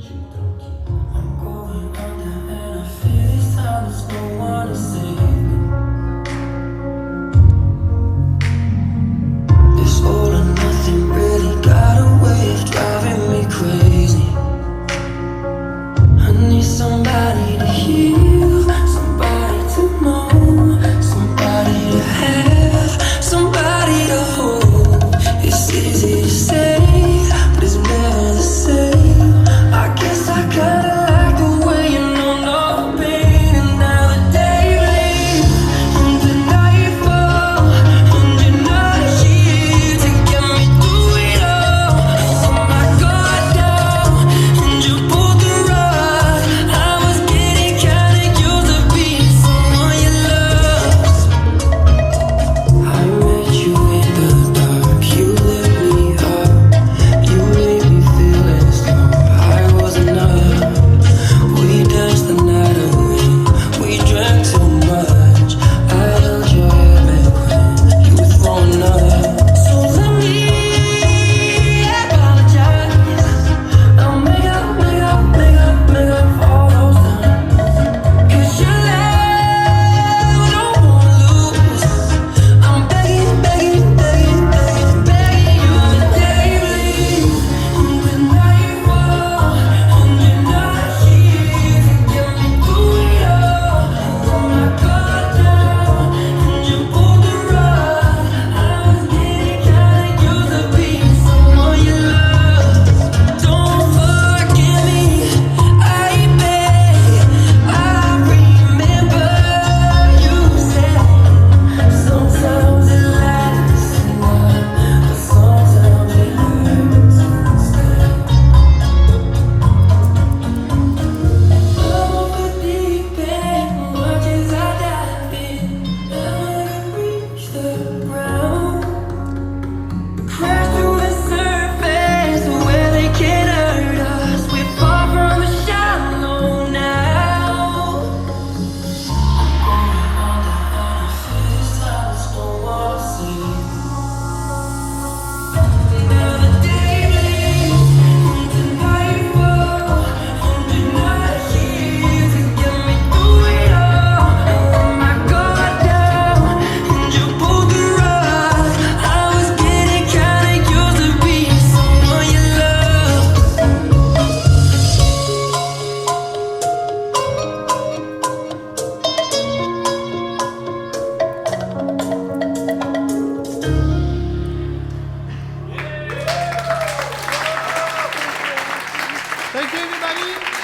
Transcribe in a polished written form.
I'm going under and I feel this time there's no one to save me. This all or nothing really got a way of driving me crazy. I need somebody to heal, somebody to know, somebody to have, somebody to hold. It's easy to say, but it's never the same. I guess I kinda like the way you know no pain. And now the day leaves and the night falls, and you're not here to get me through it all. Oh my God, down, and you pulled the rug. I was getting kinda used to being someone you love. I met you in the dark, you lit me up, you made me feel as though I was enough. We danced the night away, we drank too much. I held your hair back when you were throwing up. So let me apologize. I'll make up for all those times. 'Cause your love, I don't wanna lose. I'm begging you the day leaves and the night falls, and you're not here to get me through it all. Oh my God, down, and you pulled the rug. I was getting kinda used to being someone you love. Don't forget me, I beg. I remember you said sometimes it lasts enough, but sometimes it hurts instead. I'm off the deep end, much as I dive in, I'm gonna reach the ground. Crash through the surface where they can't hurt us. We're far from the shallow now. I'm going under and I feel this time there's no one to save. Now the day leaves and the night falls, and you're not here to get me through it all. Oh my God, down, and you pulled the rug. I was getting kinda used to being someone you love. Thank you, everybody.